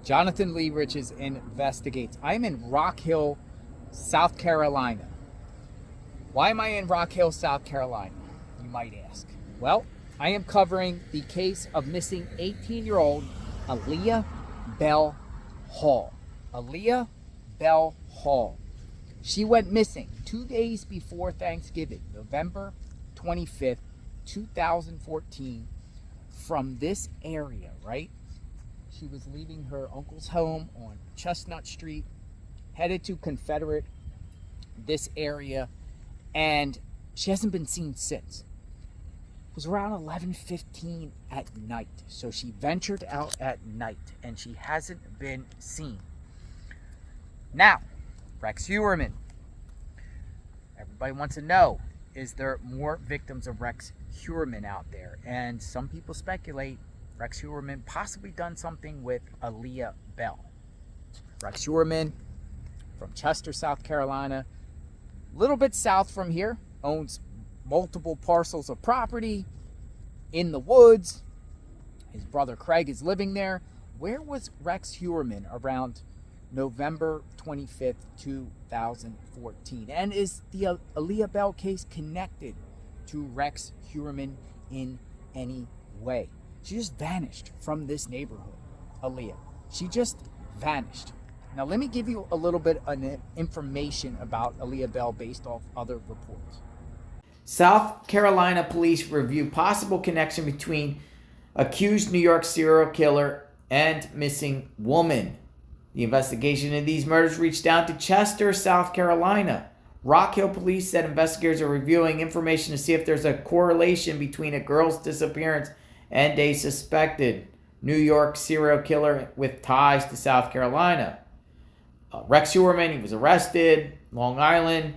Jonathan Lee Riches investigates. I'm in Rock Hill, South Carolina. Why am I in Rock Hill, South Carolina, you might ask? Well, I am covering the case of missing 18-year-old Aaliyah Bell Hall. Aaliyah Bell Hall. She went missing 2 days before Thanksgiving, November 25th, 2014, from this area, right? She was leaving her uncle's home on Chestnut Street, headed to Confederate, this area, and she hasn't been seen since. It was around 11:15 at night, so she ventured out at night, and she hasn't been seen. Now, Rex Heuermann. Everybody wants to know, is there more victims of Rex Heuermann out there? And some people speculate Rex Heuermann possibly done something with Aaliyah Bell. Rex Heuermann from Chester, South Carolina, a little bit south from here, owns multiple parcels of property in the woods. His brother Craig is living there. Where was Rex Heuermann around November 25th, 2014? And is the Aaliyah Bell case connected to Rex Heuermann in any way? She just vanished from this neighborhood, Aaliyah. She just vanished. Now, let me give you a little bit of information about Aaliyah Bell based off other reports. South Carolina police review possible connection between accused New York serial killer and missing woman. The investigation into these murders reached out to Chester, South Carolina. Rock Hill police said investigators are reviewing information to see if there's a correlation between a girl's disappearance and a suspected New York serial killer with ties to South Carolina. Rex Heuermann, he was arrested, Long Island,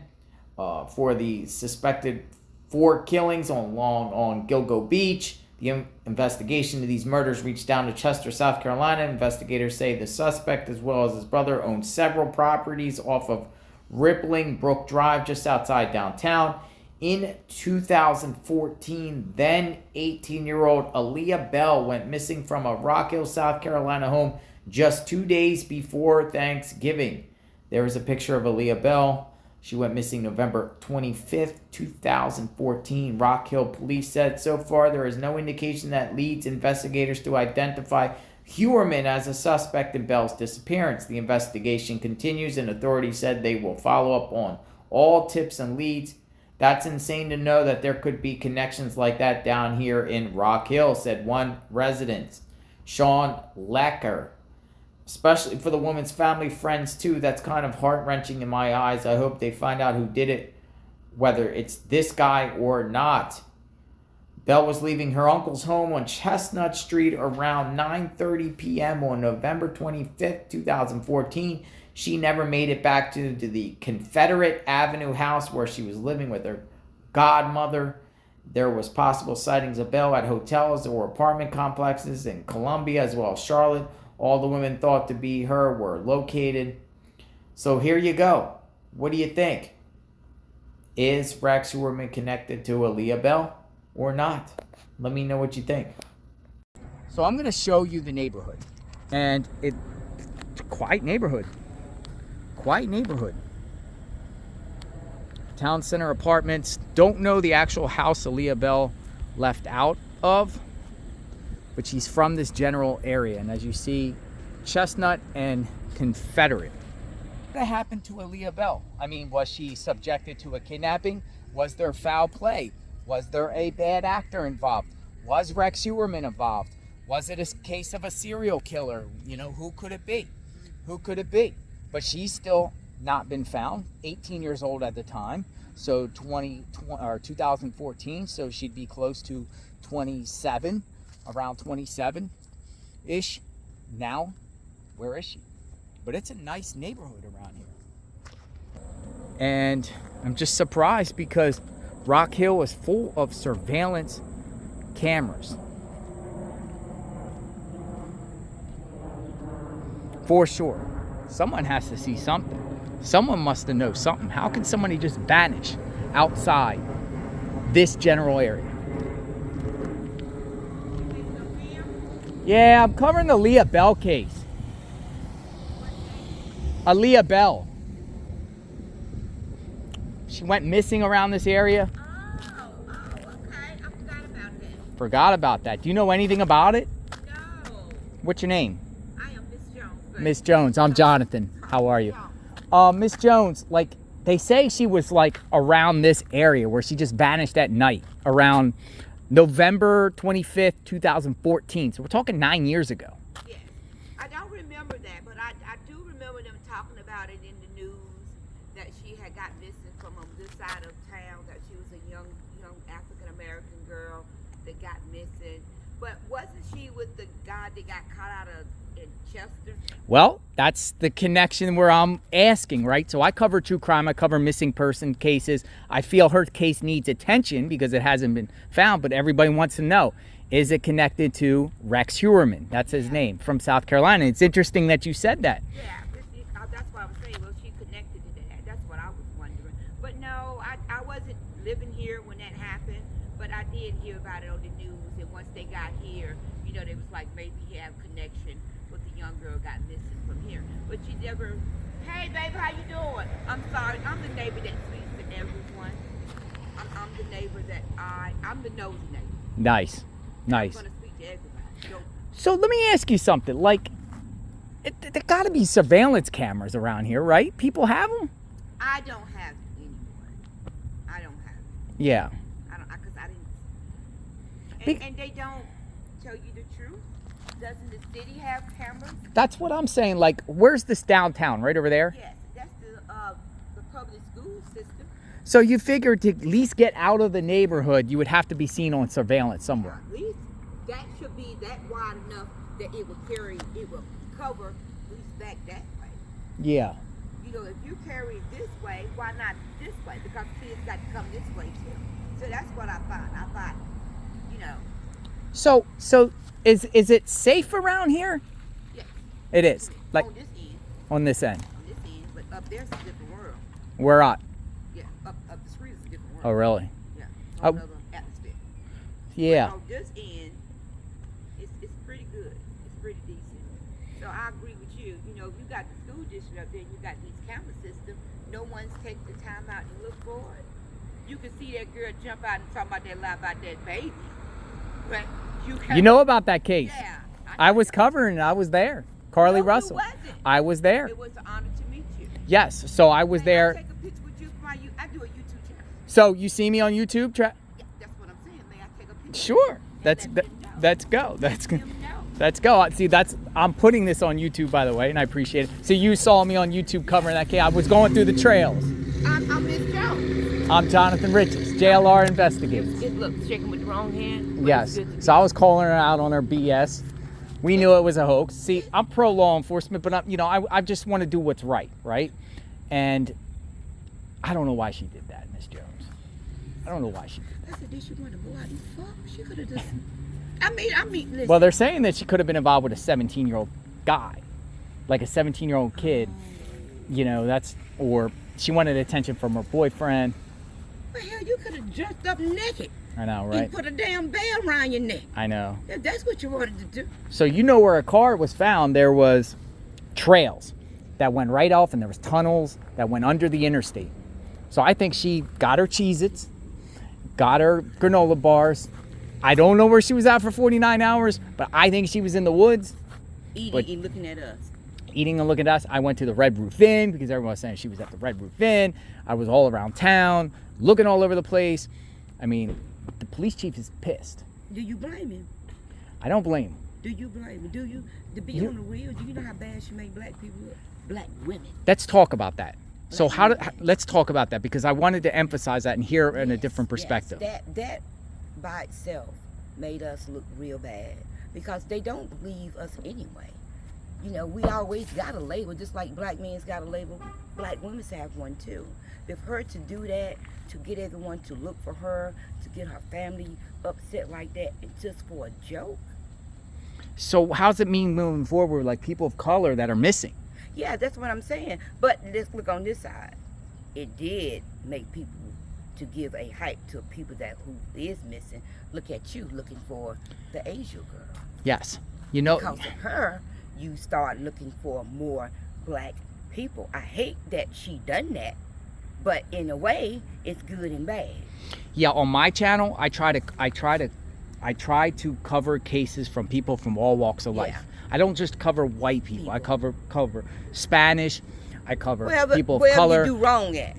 for the suspected 4 killings on Gilgo Beach. The investigation into these murders reached down to Chester, South Carolina. Investigators say the suspect, as well as his brother, owned several properties off of Rippling Brook Drive, just outside downtown. In 2014, then 18-year-old Aaliyah Bell went missing from a Rock Hill, South Carolina home just 2 days before Thanksgiving. There is a picture of Aaliyah Bell. She went missing November 25th, 2014. Rock Hill police said so far there is no indication that leads investigators to identify Heuermann as a suspect in Bell's disappearance. The investigation continues, and authorities said they will follow up on all tips and leads. That's insane to know that there could be connections like that down here in Rock Hill, said one resident, Sean Lecker. Especially for the woman's family, friends too. That's kind of heart-wrenching in my eyes. I hope they find out who did it, whether it's this guy or not. Bell was leaving her uncle's home on Chestnut Street around 9:30 p.m. on November 25th, 2014. She never made it back to the Confederate Avenue house where she was living with her godmother. There was possible sightings of Bell at hotels or apartment complexes in Columbia as well as Charlotte. All the women thought to be her were located. So here you go. What do you think? Is Rex Heuermann connected to Aaliyah Bell or not? Let me know what you think. So I'm going to show you the neighborhood. And it's a quiet neighborhood. Quiet neighborhood. Town Center Apartments. Don't know the actual house Aaliyah Bell left out of, but she's from this general area. And as you see, Chestnut and Confederate. What happened to Aaliyah Bell? I mean, was she subjected to a kidnapping? Was there foul play? Was there a bad actor involved? Was Rex Heuermann involved? Was it a case of a serial killer? You know, who could it be? Who could it be? But she's still not been found. 18 years old at the time. So 2014. So she'd be close to 27, around 27-ish. Now, where is she? But it's a nice neighborhood around here. And I'm just surprised because Rock Hill is full of surveillance cameras. For sure. Someone has to see something. Someone must have known something. How can somebody just vanish outside this general area? Yeah, I'm covering the Aaliyah Bell case. Aaliyah Bell. She went missing around this area. Oh, okay. I forgot about that. Forgot about that. Do you know anything about it? No. What's your name? I am Miss Jones. Miss Jones. I'm Jonathan. How are you? Miss Jones, like, they say she was like around this area where she just vanished at night around November 25th, 2014. So we're talking 9 years ago. Yes. I don't remember that, but I do remember them talking about it in the news that she had got missing from this side of town, that she was a young African-American girl that got missing. But wasn't she with the guy that got caught out of in Chester? Well, that's the connection where I'm asking, right? So I cover true crime. I cover missing person cases. I feel her case needs attention because it hasn't been found, but everybody wants to know, is it connected to Rex Heuermann? That's his name, from South Carolina. It's interesting that you said that. Yeah, that's what I was saying. Well, she connected to that. That's what I was wondering. But no, I wasn't living here when that happened, but I did hear about it on the news. And once they got here, you know, they was like, maybe he have connection with the young girl got missing from here. But she never, hey, baby, how you doing? I'm sorry. I'm the neighbor that speaks to everyone. I'm the neighbor that I'm the nosy neighbor. Nice. Nice. I'm going to speak to everybody. So let me ask you something. Like, there got to be surveillance cameras around here, right? People have them? I don't have it anymore. I don't have it. Yeah. Because I didn't. And they don't tell you the truth? Doesn't the city have cameras? That's what I'm saying. Like, where's this downtown? Right over there? Yes, that's the public school system. So you figured to at least get out of the neighborhood, you would have to be seen on surveillance somewhere. At least that should be that wide enough that it will cover at least back that way. Yeah. You know, if you carry it this way, why not this way? Because kids got to come this way too. So that's what I thought. I thought, you know. So is it safe around here? Yes. It is. Like on this end. On this end. On this end, but up there's a different world. Where at? Yeah, up the street is a different world. Oh, really? Yeah, whole other atmosphere. Yeah. But on this end, it's pretty good. It's pretty decent. So I agree with you. You know, if you got the school district up there, and you got these camera systems. No one's taking the time out to look for it. You can see that girl jump out and talk about that lie about that baby. But you know about that case? Yeah. I was covering it. I was there. Carly Russell. You wasn't. I was there. It was an honor to meet you. Yes. So I was there. I'll take a picture with you for I do a YouTube channel. So you see me on YouTube? Yeah, that's what I'm saying. May I take a picture? Sure. Let's go. Let's go. See, I'm putting this on YouTube, by the way, and I appreciate it. So you saw me on YouTube covering that case. I was going through the trails. I'm Miss Jones. I'm Jonathan Riches, JLR Investigates. Look, shaking with the wrong hand. Yes. So I was calling her out on her BS. We knew it was a hoax. See, I'm pro law enforcement, but I just want to do what's right? And I don't know why she did that, Miss Jones. I don't know why she did that. I said, did she want to go out and fuck? She could have just. I mean, listen. Well, they're saying that she could have been involved with a 17-year-old guy, like a 17-year-old kid. You know, or she wanted attention from her boyfriend. Well, hell, you could have jumped up naked. I know, right? And put a damn bell around your neck. I know. If that's what you wanted to do. So you know where a car was found, there was trails that went right off, and there was tunnels that went under the interstate. So I think she got her Cheez-Its, got her granola bars. I don't know where she was at for 49 hours, but I think she was in the woods. Eating and looking at us. Eating and looking at us. I went to the Red Roof Inn because everyone was saying she was at the Red Roof Inn. I was all around town, looking all over the place. I mean, the police chief is pissed. Do you blame him? I don't blame him. Do you blame him? Do you? To be on the real, do you know how bad she made black people look? Black women. Let's talk about that. So let's talk about that because I wanted to emphasize that and hear it in a different perspective. Yes, that by itself made us look real bad because they don't believe us anyway. You know, we always got a label, just like black men's got a label, black women's have one too. If her to do that, to get everyone to look for her, to get her family upset like that, and just for a joke. So how's it mean moving forward, like people of color that are missing? Yeah, that's what I'm saying. But let's look on this side. It did make people to give a hype to people who is missing. Look at you looking for the Asian girl. Yes. You know, because of her, you start looking for more black people. I hate that she done that, but in a way, it's good and bad. Yeah, on my channel, I try to cover cases from people from all walks of life. I don't just cover white people. I cover Spanish. I cover people of color. You do wrong at.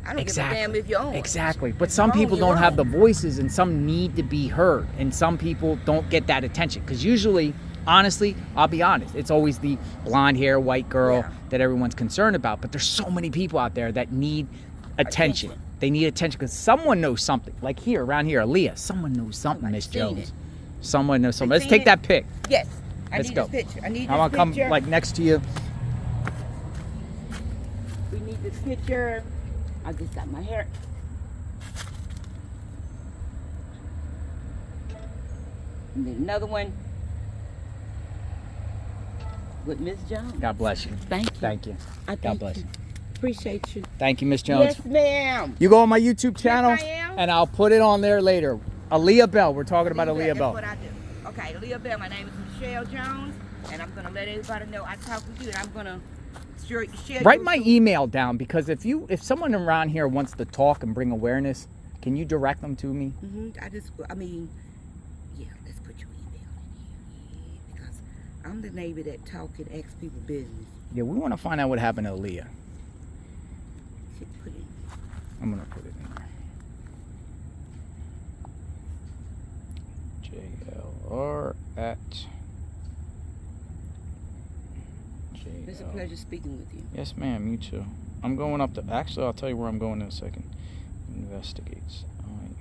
I don't give a damn if you're on. Exactly. But some people don't have the voices, and some need to be heard, and some people don't get that attention. Because usually, honestly, I'll be honest, it's always the blonde hair, white girl that everyone's concerned about. But there's so many people out there that need attention. They need attention because someone knows something. Like here, around here, Aaliyah, someone knows something, Miss Jones. Someone knows something. Let's take that pic. Yes. Let's go. This picture. I need this I'm gonna picture. come like next to you. We need this picture. I just got my hair. And then another one with Miss Jones. God bless you. Thank you. Thank you. God bless you. Appreciate you. Thank you, Miss Jones. Yes, ma'am. You go on my YouTube channel, Yes, I am. and I'll put it on there later. Aaliyah Bell. We're talking about Aaliyah Bell. That's what I do. Okay, Aaliyah Bell. My name is Michelle Jones, and I'm gonna let everybody know I talk with you, and I'm gonna share. Write my email down, because if someone around here wants to talk and bring awareness, can you direct them to me? Yeah, let's put your email in here, because I'm the neighbor that talk and ask people business. Yeah, we want to find out what happened to Aaliyah. Put it. I'm gonna put it in there. JLR at. It's a pleasure speaking with you. Yes, ma'am. You too. I'm going up to. Actually, I'll tell you where I'm going in a second. Investigates. All right.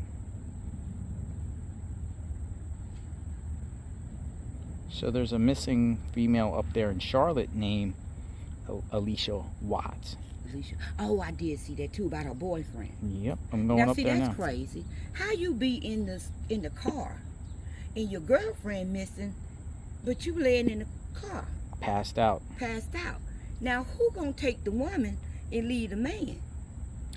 So there's a missing female up there in Charlotte named Alicia Watts. Alicia. Oh, I did see that too, about her boyfriend. Yep, I'm going up there now. Now, see, that's crazy. How you be in the car, and your girlfriend missing, but you laying in the car? Passed out. Passed out. Now, who gonna take the woman and leave the man?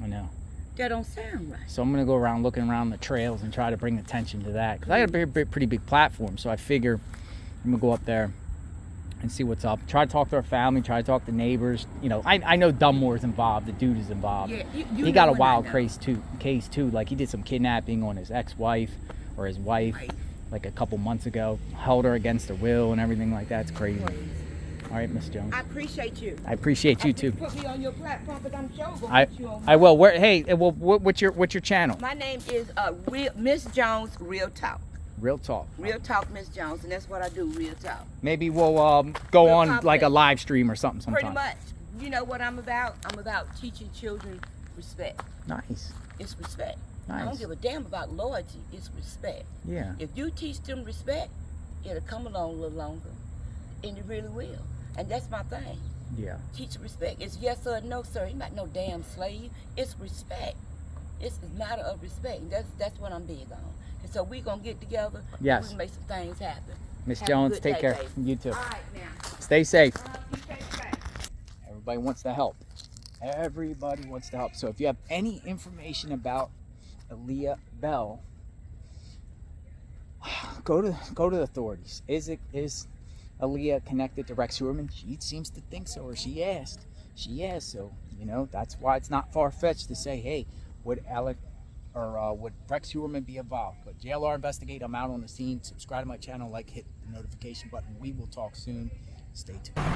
I know. That don't sound right. So I'm gonna go around looking around the trails and try to bring attention to that, because I got a pretty big platform. So I figure I'm gonna go up there and see what's up. Try to talk to our family. Try to talk to neighbors. You know, I know Dunmore's involved. The dude is involved. Yeah, he got a wild case too. Like, he did some kidnapping on his ex-wife or his wife, like a couple months ago. Held her against her will and everything like that. It's crazy. All right, Miss Jones. I appreciate you. I appreciate you too. Put me on your platform, because I'm sure gonna put you on. I will. What's your channel? My name is Miss Jones Real Talk. Real Talk. Real Talk, Miss Jones, and that's what I do. Real Talk. Maybe we'll go Real on complex. like a live stream or something sometime. Pretty much. You know what I'm about? I'm about teaching children respect. Nice. It's respect. Nice. I don't give a damn about loyalty. It's respect. Yeah. If you teach them respect, it'll come along a little longer, and it really will. And that's my thing. Yeah. Teach respect. It's yes or no, sir. You're not no damn slave. It's respect. It's a matter of respect. That's what I'm big on. And so we're going to get together. Yes. We're going to make some things happen. Miss Jones, take care. Baby. You too. All right, now. Stay safe. You take it back. Everybody wants to help. Everybody wants to help. So if you have any information about Aaliyah Bell, go to the authorities. Is Aaliyah connected to Rex Heuermann? She seems to think so, or she asked. So, you know, that's why it's not far-fetched to say, hey, would Rex Heuermann be involved? But JLR Investigate, I'm out on the scene. Subscribe to my channel, hit the notification button. We will talk soon. Stay tuned.